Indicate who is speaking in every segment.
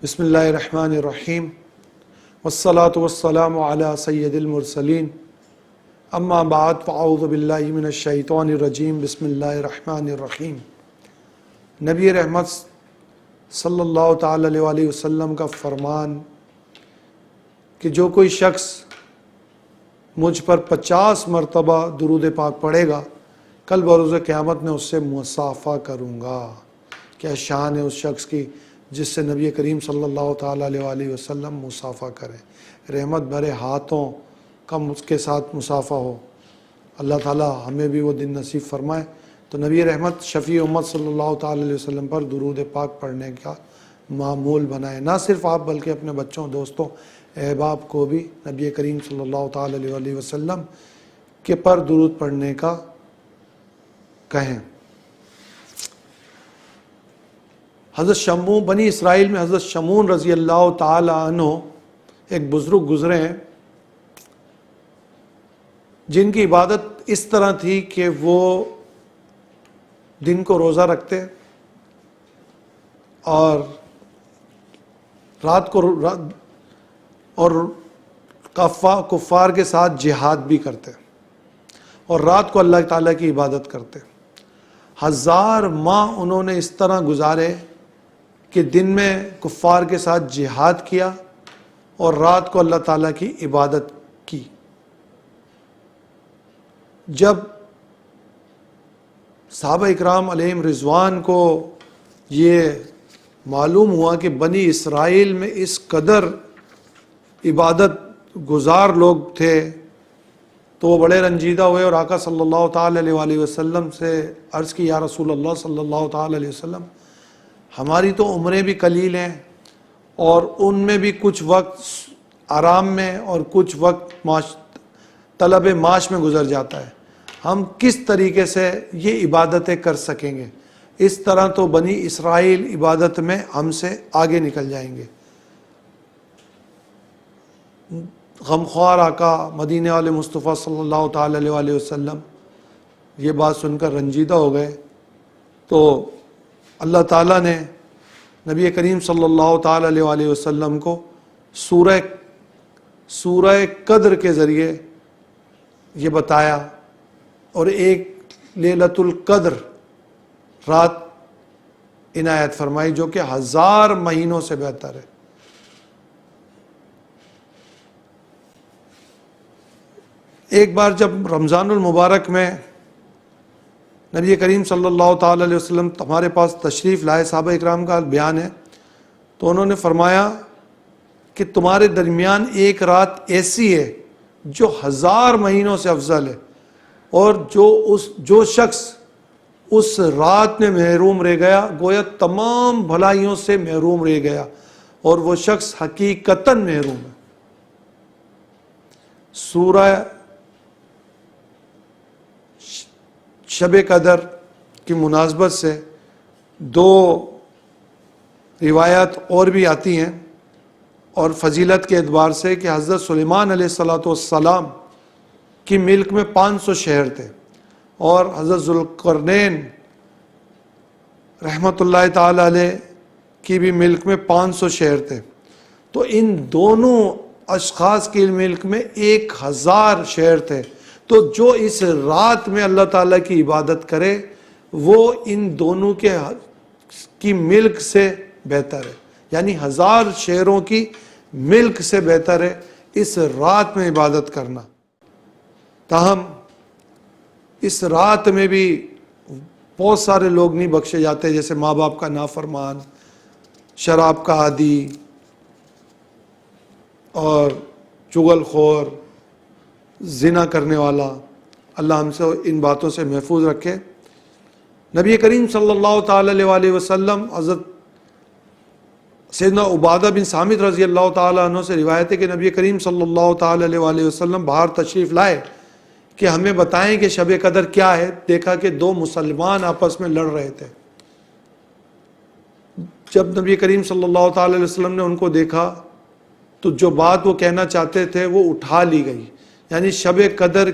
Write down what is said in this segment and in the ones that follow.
Speaker 1: بسم اللہ الرحمن الرحیم والصلاة والسلام علی سید المرسلین اما بعد فاعوذ باللہ من الشیطان الرجیم بسم اللہ الرحمن الرحیم۔ نبی رحمت صلی اللہ تعالی علیہ وسلم کا فرمان کہ جو کوئی شخص مجھ پر 50 مرتبہ درود پاک پڑھے گا کل بروز قیامت میں اس سے مصافحہ کروں گا۔ کیا شان ہے اس شخص کی جس سے نبی کریم صلی اللہ تعالیٰ علیہ وسلم مصافحہ کرے، رحمت بھرے ہاتھوں کا اس کے ساتھ مصافحہ ہو۔ اللہ تعالیٰ ہمیں بھی وہ دن نصیب فرمائے۔ تو نبی رحمت شفیع امت صلی اللہ تعالیٰ علیہ وسلم پر درود پاک پڑھنے کا معمول بنائے، نہ صرف آپ بلکہ اپنے بچوں، دوستوں، احباب کو بھی نبی کریم صلی اللہ تعالیٰ علیہ وسلم کے پر درود پڑھنے کا کہیں۔ حضرت شمعون، بنی اسرائیل میں حضرت شمعون رضی اللہ تعالی عنہ ایک بزرگ گزرے ہیں جن کی عبادت اس طرح تھی کہ وہ دن کو روزہ رکھتے اور رات کو اور کفار کے ساتھ جہاد بھی کرتے اور رات کو اللہ تعالیٰ کی عبادت کرتے۔ 1000 ماہ انہوں نے اس طرح گزارے کہ دن میں کفار کے ساتھ جہاد کیا اور رات کو اللہ تعالیٰ کی عبادت کی۔ جب صحابہ اکرام علیہم رضوان کو یہ معلوم ہوا کہ بنی اسرائیل میں اس قدر عبادت گزار لوگ تھے تو وہ بڑے رنجیدہ ہوئے اور آقا صلی اللہ تعالی علیہ وسلم سے عرض کی، یا رسول اللہ صلی اللہ تعالی علیہ وسلم، ہماری تو عمریں بھی قلیل ہیں اور ان میں بھی کچھ وقت آرام میں اور کچھ وقت طلب معاش میں گزر جاتا ہے، ہم کس طریقے سے یہ عبادتیں کر سکیں گے؟ اس طرح تو بنی اسرائیل عبادت میں ہم سے آگے نکل جائیں گے۔ غمخوار آقا مدینے والے مصطفیٰ صلی اللہ تعالی علیہ وسلم یہ بات سن کر رنجیدہ ہو گئے، تو اللہ تعالیٰ نے نبی کریم صلی اللہ تعالی علیہ وسلم کو سورہ قدر کے ذریعے یہ بتایا اور ایک لیلۃ القدر رات عنایت فرمائی جو کہ 1000 مہینوں سے بہتر ہے۔ ایک بار جب رمضان المبارک میں نبی کریم صلی اللہ تعالی علیہ وسلم ہمارے پاس تشریف لائے، صحابہ اکرام کا بیان ہے، تو انہوں نے فرمایا کہ تمہارے درمیان ایک رات ایسی ہے جو 1000 مہینوں سے افضل ہے، اور جو شخص اس رات میں محروم رہ گیا گویا تمام بھلائیوں سے محروم رہ گیا، اور وہ شخص حقیقتاً محروم ہے۔ سورہ شب قدر کی مناسبت سے 2 روایات اور بھی آتی ہیں اور فضیلت کے اعتبار سے کہ حضرت سلیمان علیہ السلام کی ملک میں 500 شہر تھے اور حضرت ذوالقرنین رحمۃ اللہ تعالی علیہ کی بھی ملک میں 500 شہر تھے، تو ان دونوں اشخاص کی ملک میں 1000 شہر تھے۔ تو جو اس رات میں اللہ تعالیٰ کی عبادت کرے وہ ان دونوں کی ملک سے بہتر ہے، یعنی 1000 شہروں کی ملک سے بہتر ہے اس رات میں عبادت کرنا۔ تاہم اس رات میں بھی بہت سارے لوگ نہیں بخشے جاتے، جیسے ماں باپ کا نافرمان، شراب کا عادی اور چغل خور، زنا کرنے والا۔ اللہ ہم سے ان باتوں سے محفوظ رکھے۔ نبی کریم صلی اللہ تعالی علیہ وسلم، حضرت سیدنا عبادہ بن صامت رضی اللہ تعالی عنہ سے روایت ہے کہ نبی کریم صلی اللہ تعالی علیہ وسلم باہر تشریف لائے کہ ہمیں بتائیں کہ شب قدر کیا ہے۔ دیکھا کہ 2 مسلمان آپس میں لڑ رہے تھے۔ جب نبی کریم صلی اللہ تعالی علیہ وسلم نے ان کو دیکھا تو جو بات وہ کہنا چاہتے تھے وہ اٹھا لی گئی، یعنی شب قدر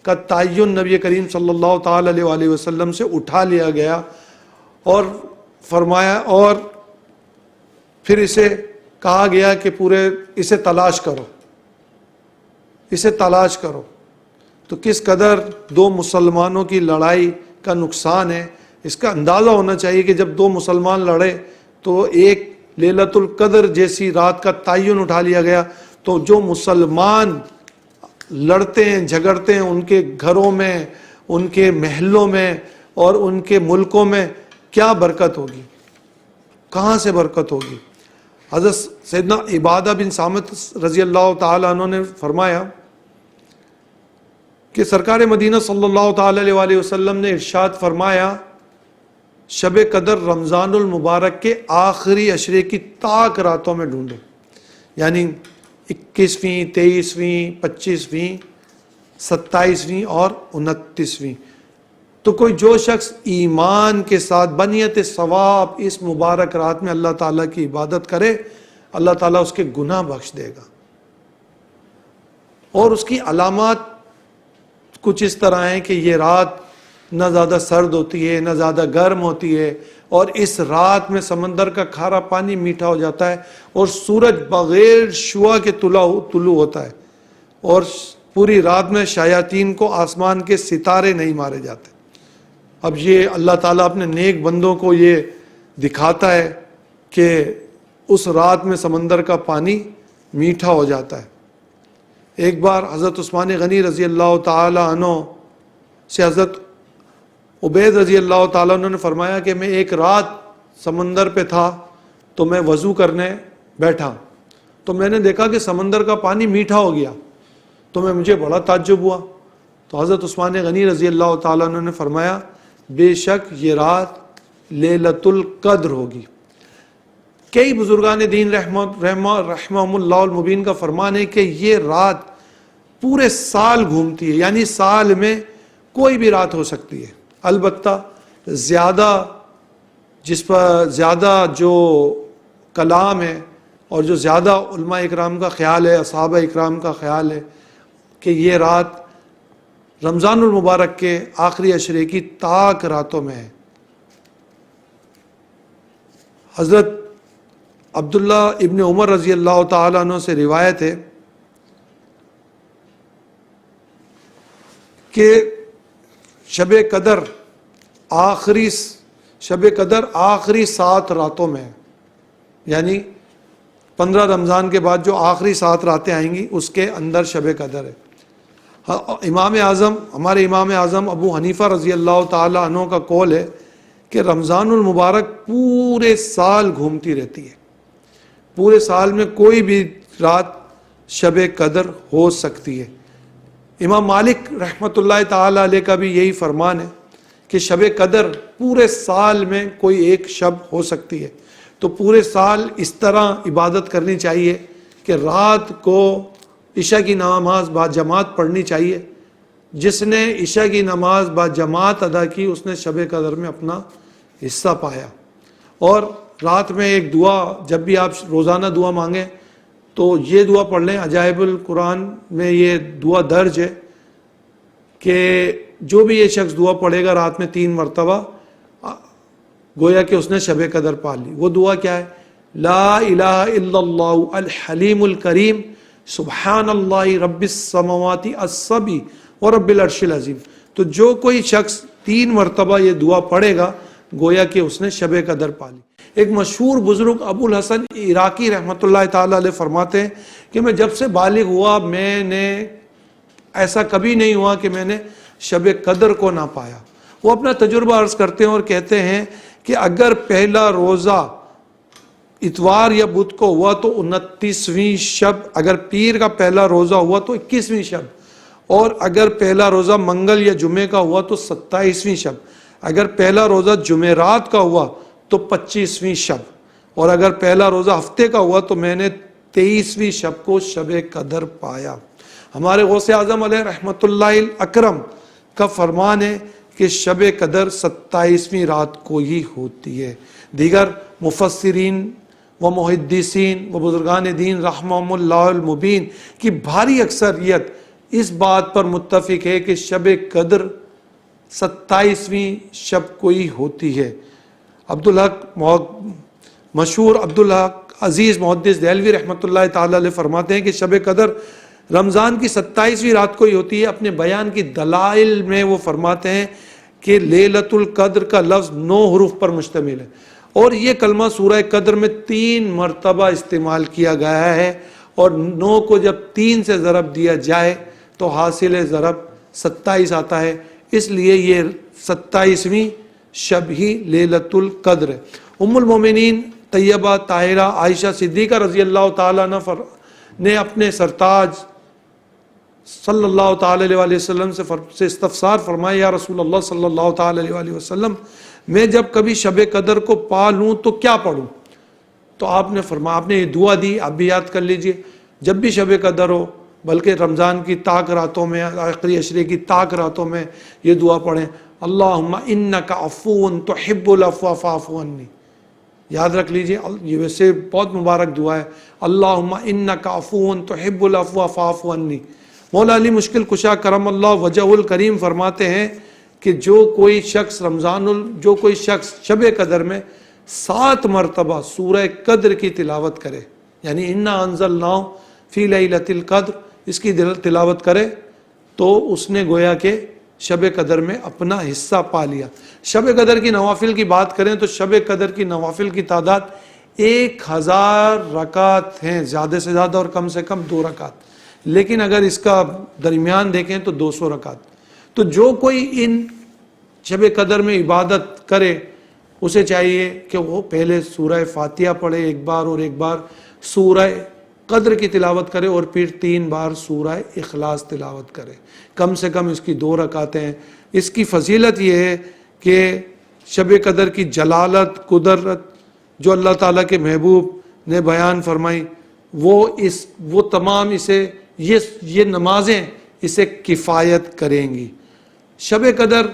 Speaker 1: کا تعین نبی کریم صلی اللہ تعالی علیہ وسلم سے اٹھا لیا گیا، اور فرمایا اور پھر اسے کہا گیا کہ اسے تلاش کرو، اسے تلاش کرو۔ تو کس قدر دو مسلمانوں کی لڑائی کا نقصان ہے، اس کا اندازہ ہونا چاہیے کہ جب دو مسلمان لڑے تو ایک لیلۃ القدر جیسی رات کا تعین اٹھا لیا گیا، تو جو مسلمان لڑتے ہیں جھگڑتے ہیں ان کے گھروں میں، ان کے محلوں میں اور ان کے ملکوں میں کیا برکت ہوگی، کہاں سے برکت ہوگی۔ حضرت سیدنا عبادہ بن صامت رضی اللہ تعالیٰ عنہ نے فرمایا کہ سرکار مدینہ صلی اللہ تعالیٰ علیہ وسلم نے ارشاد فرمایا، شب قدر رمضان المبارک کے آخری عشرے کی طاق راتوں میں ڈھونڈو، یعنی 21ویں، 23ویں، 25ویں، 27ویں اور 29ویں۔ تو کوئی جو شخص ایمان کے ساتھ بنیت ثواب اس مبارک رات میں اللہ تعالیٰ کی عبادت کرے، اللہ تعالیٰ اس کے گناہ بخش دے گا۔ اور اس کی علامات کچھ اس طرح ہیں کہ یہ رات نہ زیادہ سرد ہوتی ہے نہ زیادہ گرم ہوتی ہے، اور اس رات میں سمندر کا کھارا پانی میٹھا ہو جاتا ہے، اور سورج بغیر شعاع کے طلوع ہوتا ہے، اور پوری رات میں شیاطین کو آسمان کے ستارے نہیں مارے جاتے۔ اب یہ اللہ تعالیٰ اپنے نیک بندوں کو یہ دکھاتا ہے کہ اس رات میں سمندر کا پانی میٹھا ہو جاتا ہے۔ ایک بار حضرت عثمان غنی رضی اللہ تعالیٰ عنہ سے حضرت عبید رضی اللہ تعالیٰ عنہ نے فرمایا کہ میں ایک رات سمندر پہ تھا تو میں وضو کرنے بیٹھا تو میں نے دیکھا کہ سمندر کا پانی میٹھا ہو گیا، تو مجھے بڑا تعجب ہوا۔ تو حضرت عثمان غنی رضی اللہ تعالیٰ عنہ نے فرمایا بے شک یہ رات لیلۃ القدر ہوگی۔ کئی بزرگان دین رحمہم اللہ المبین کا فرمان ہے کہ یہ رات پورے سال گھومتی ہے، یعنی سال میں کوئی بھی رات ہو سکتی ہے، البتہ جس پر زیادہ جو کلام ہے اور جو زیادہ علماء اکرام کا خیال ہے، اصحابہ اکرام کا خیال ہے کہ یہ رات رمضان المبارک کے آخری عشرے کی طاق راتوں میں ہے۔ حضرت عبداللہ ابن عمر رضی اللہ تعالیٰ عنہ سے روایت ہے کہ شب قدر آخری 7 راتوں میں ہے، یعنی 15 رمضان کے بعد جو آخری 7 راتیں آئیں گی اس کے اندر شب قدر ہے۔ ہمارے امام اعظم ابو حنیفہ رضی اللہ تعالیٰ عنہ کا قول ہے کہ رمضان المبارک پورے سال گھومتی رہتی ہے، پورے سال میں کوئی بھی رات شب قدر ہو سکتی ہے۔ امام مالک رحمۃ اللہ تعالیٰ علیہ کا بھی یہی فرمان ہے کہ شب قدر پورے سال میں کوئی ایک شب ہو سکتی ہے۔ تو پورے سال اس طرح عبادت کرنی چاہیے کہ رات کو عشاء کی نماز با جماعت پڑھنی چاہیے۔ جس نے عشاء کی نماز با جماعت ادا کی اس نے شب قدر میں اپنا حصہ پایا۔ اور رات میں ایک دعا، جب بھی آپ روزانہ دعا مانگیں تو یہ دعا پڑھ لیں، عجائب القرآن میں یہ دعا درج ہے کہ جو بھی یہ شخص دعا پڑھے گا رات میں 3 مرتبہ، گویا کہ اس نے شب قدر پا لی۔ وہ دعا کیا ہے؟ لا الہ الا اللہ الحلیم الکریم سبحان اللہ رب السماوات السبع ورب العرش العظیم۔ تو جو کوئی شخص 3 مرتبہ یہ دعا پڑھے گا گویا کہ اس نے شب قدر پا لی۔ ایک مشہور بزرگ ابو الحسن عراقی رحمۃ اللہ تعالیٰ علیہ فرماتے ہیں کہ میں جب سے بالغ ہوا میں نے ایسا کبھی نہیں ہوا کہ میں نے شب قدر کو نہ پایا۔ وہ اپنا تجربہ عرض کرتے ہیں اور کہتے ہیں کہ اگر پہلا روزہ اتوار یا بدھ کو ہوا تو 29ویں شب، اگر پیر کا پہلا روزہ ہوا تو 21ویں شب، اور اگر پہلا روزہ منگل یا جمعے کا ہوا تو 27ویں شب، اگر پہلا روزہ جمعرات کا ہوا تو 25ویں شب، اور اگر پہلا روزہ ہفتے کا ہوا تو میں نے 23ویں شب کو شب قدر پایا۔ ہمارے غوث اعظم علیہ رحمۃ اللہ اکرم کا فرمان ہے کہ شب قدر 27ویں رات کو ہی ہوتی ہے۔ دیگر مفسرین و محدثین و بزرگان دین رحمہم اللہ المبین کی بھاری اکثریت اس بات پر متفق ہے کہ شب قدر 27ویں شب کو ہی ہوتی ہے۔ مشہور عبدالحق عزیز محدث دہلوی رحمۃ اللہ تعالی علیہ فرماتے ہیں کہ شب قدر رمضان کی 27ویں رات کو ہی ہوتی ہے۔ اپنے بیان کی دلائل میں وہ فرماتے ہیں کہ لیلۃ القدر کا لفظ 9 حروف پر مشتمل ہے، اور یہ کلمہ سورہ قدر میں 3 مرتبہ استعمال کیا گیا ہے، اور 9 کو جب 3 سے ضرب دیا جائے تو حاصل ضرب 27 آتا ہے، اس لیے یہ 27ویں شب ہی لیلۃ القدر ہے۔ ام المومنین طیبہ طاہرہ عائشہ صدیقہ رضی اللہ تعالیٰ عنہ نے اپنے سرتاج صلی اللہ تعالی علیہ وسلم سے استفسار فرمایا، یا رسول اللہ صلی اللہ تعالی علیہ وسلم، میں جب کبھی شب قدر کو پا لوں تو کیا پڑھوں؟ تو آپ نے فرمایا، آپ نے یہ دعا دی، آپ بھی یاد کر لیجئے، جب بھی شب قدر ہو، بلکہ رمضان کی طاق راتوں میں، آخری عشرے کی طاق راتوں میں یہ دعا پڑھیں، اللہم انک عفو تحب العفو فاعف عنی۔ یاد رکھ لیجئے، یہ ویسے بہت مبارک دعا ہے، اللہم انک عفو تحب العفو فاعف عنی۔ مولا علی مشکل کشا کرم اللہ وجہ الکریم فرماتے ہیں کہ جو کوئی شخص شب قدر میں 7 مرتبہ سورہ قدر کی تلاوت کرے، یعنی انا انزلناہ فی لیلۃ القدر، اس کی تلاوت کرے تو اس نے گویا کہ شب قدر میں اپنا حصہ پا لیا۔ شب قدر کی نوافل کی بات کریں تو شب قدر کی نوافل کی تعداد 1000 رکعت ہیں، زیادہ سے زیادہ اور کم سے کم 2 رکعت، لیکن اگر اس کا درمیان دیکھیں تو 200 رکعت۔ تو جو کوئی ان شب قدر میں عبادت کرے اسے چاہیے کہ وہ پہلے سورہ فاتحہ پڑھے ایک بار، اور ایک بار سورہ قدر کی تلاوت کرے، اور پھر 3 بار سورہ اخلاص تلاوت کرے، کم سے کم اس کی 2 رکعتیں ہیں۔ اس کی فضیلت یہ ہے کہ شب قدر کی جلالت، قدرت جو اللہ تعالیٰ کے محبوب نے بیان فرمائی، وہ تمام یہ نمازیں اسے کفایت کریں گی۔ شب قدر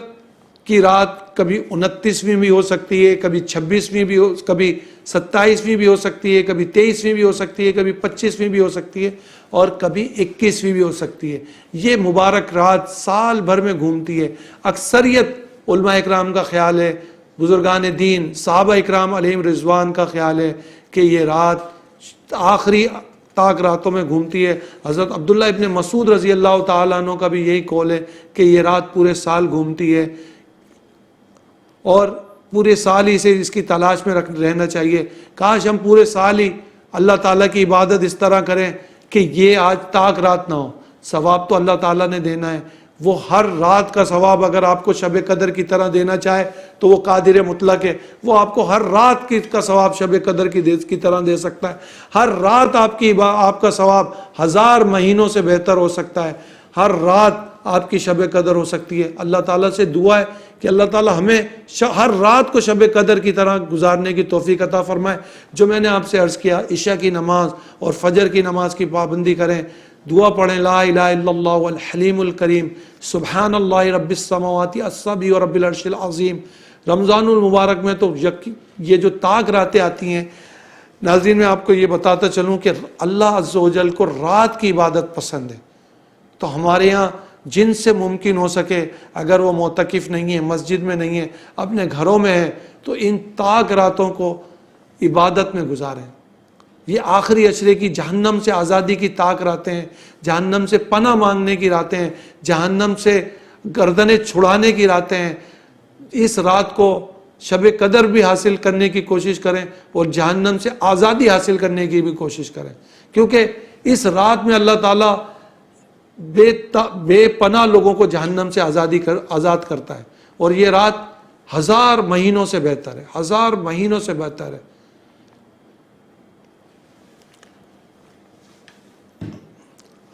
Speaker 1: کی رات کبھی 29ویں بھی ہو سکتی ہے، کبھی 26ویں بھی ہو، کبھی 27ویں بھی ہو سکتی ہے، کبھی 23ویں بھی ہو سکتی ہے، کبھی 25ویں بھی ہو سکتی ہے، اور کبھی 21ویں بھی ہو سکتی ہے۔ یہ مبارک رات سال بھر میں گھومتی ہے۔ اکثریت علماء اکرام کا خیال ہے، بزرگان دین صحابہ اکرام علیہم رضوان کا خیال ہے کہ یہ رات آخری طاق راتوں میں گھومتی ہے۔ حضرت عبداللہ ابن مسعود رضی اللہ تعالیٰ عنہ کا بھی یہی قول ہے کہ یہ رات پورے سال گھومتی ہے، اور پورے سال ہی سے اس کی تلاش میں رہنا چاہیے۔ کاش ہم پورے سال ہی اللہ تعالیٰ کی عبادت اس طرح کریں کہ یہ آج طاق رات نہ ہو۔ ثواب تو اللہ تعالیٰ نے دینا ہے، وہ ہر رات کا ثواب اگر آپ کو شب قدر کی طرح دینا چاہے تو وہ قادر مطلق ہے، وہ آپ کو ہر رات کا ثواب شب قدر کی طرح دے سکتا ہے۔ ہر رات آپ کا ثواب 1000 مہینوں سے بہتر ہو سکتا ہے۔ ہر رات آپ کی شب قدر ہو سکتی ہے۔ اللہ تعالیٰ سے دعا ہے کہ اللہ تعالیٰ ہمیں ہر رات کو شب قدر کی طرح گزارنے کی توفیق عطا فرمائے۔ جو میں نے آپ سے عرض کیا، عشاء کی نماز اور فجر کی نماز کی پابندی کریں، دعا پڑھیں، لا الہ الا اللہ والحلیم الکریم، سبحان اللہ رب السماوات السبع و رب العرش العظیم۔ رمضان المبارک میں تو یہ جو طاق راتیں آتی ہیں، ناظرین میں آپ کو یہ بتاتا چلوں کہ اللہ عز و جل کو رات کی عبادت پسند ہے۔ تو ہمارے ہاں جن سے ممکن ہو سکے، اگر وہ معتکف نہیں ہے، مسجد میں نہیں ہے، اپنے گھروں میں ہے، تو ان طاق راتوں کو عبادت میں گزاریں۔ یہ آخری عشرے کی جہنم سے آزادی کی طاق راتیں ہیں، جہنم سے پناہ مانگنے کی راتیں ہیں، جہنم سے گردنیں چھڑانے کی راتیں ہیں۔ اس رات کو شب قدر بھی حاصل کرنے کی کوشش کریں، اور جہنم سے آزادی حاصل کرنے کی بھی کوشش کریں، کیونکہ اس رات میں اللہ تعالیٰ بے پناہ لوگوں کو جہنم سے آزاد کرتا ہے، اور یہ رات 1000 مہینوں سے بہتر ہے، 1000 مہینوں سے بہتر ہے۔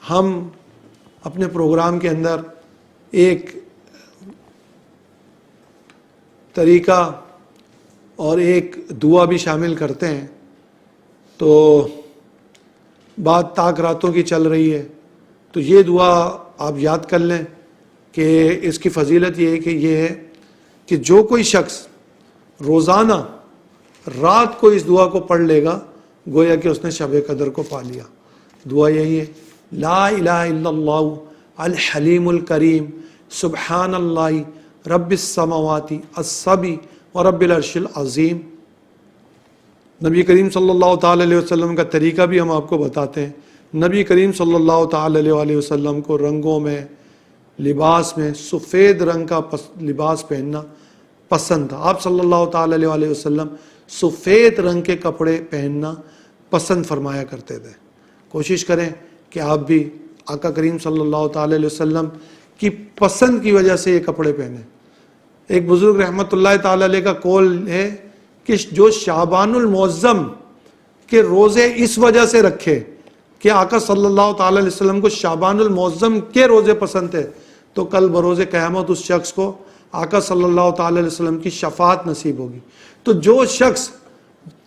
Speaker 1: ہم اپنے پروگرام کے اندر ایک طریقہ اور ایک دعا بھی شامل کرتے ہیں۔ تو بات طاق راتوں کی چل رہی ہے، تو یہ دعا آپ یاد کر لیں کہ اس کی فضیلت یہ ہے کہ جو کوئی شخص روزانہ رات کو اس دعا کو پڑھ لے گا، گویا کہ اس نے شب قدر کو پا لیا۔ دعا یہی ہے، لا الہ الا اللہ الحلیم الکریم، سبحان اللہ رب السماوات السبع و رب العرش العظیم۔ نبی کریم صلی اللہ تعالی علیہ وسلم کا طریقہ بھی ہم آپ کو بتاتے ہیں۔ نبی کریم صلی اللہ تعالی علیہ وسلم کو رنگوں میں، لباس میں سفید رنگ کا لباس پہننا پسند تھا۔ آپ صلی اللہ تعالی علیہ وسلم سفید رنگ کے کپڑے پہننا پسند فرمایا کرتے تھے۔ کوشش کریں کہ آپ بھی آقا کریم صلی اللہ تعالی علیہ وسلم کی پسند کی وجہ سے یہ کپڑے پہنیں۔ ایک بزرگ رحمۃ اللہ تعالی علیہ کا قول ہے کہ جو شعبان المعظم کے روزے اس وجہ سے رکھے کہ آقا صلی اللہ تعالی علیہ وسلم کو شعبان المعظم کے روزے پسند تھے، تو کل بروز قیامت اس شخص کو آقا صلی اللہ تعالی علیہ وسلم کی شفاعت نصیب ہوگی۔ تو جو شخص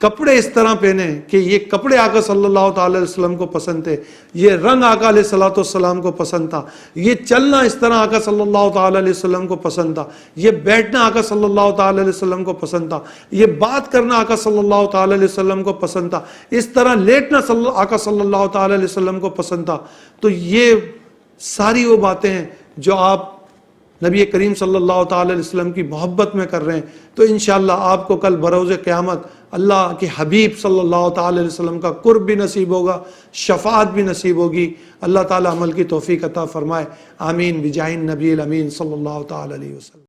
Speaker 1: کپڑے اس طرح پہنے کہ یہ کپڑے آقا صلی اللہ تعالی علیہ وسلم کو پسند تھے، یہ رنگ آقا علیہ الصلوۃ والسلام کو پسند تھا، یہ چلنا اس طرح آقا صلی اللہ تعالی علیہ وسلم کو پسند تھا، یہ بیٹھنا آقا صلی اللہ تعالی علیہ وسلم کو پسند تھا، یہ بات کرنا آقا صلی اللہ تعالی علیہ وسلم کو پسند تھا، اس طرح لیٹنا آقا صلی اللہ تعالی علیہ وسلم کو پسند تھا، تو یہ ساری وہ باتیں ہیں جو آپ نبی کریم صلی اللہ تعالی علیہ وسلم کی محبت میں کر رہے ہیں، تو انشاءاللہ آپ کو کل بروز قیامت اللہ کے حبیب صلی اللہ تعالی علیہ وسلم کا قرب بھی نصیب ہوگا، شفاعت بھی نصیب ہوگی۔ اللہ تعالی عمل کی توفیق عطا فرمائے، آمین بجاہ النبی الامین صلی اللہ تعالی علیہ وسلم۔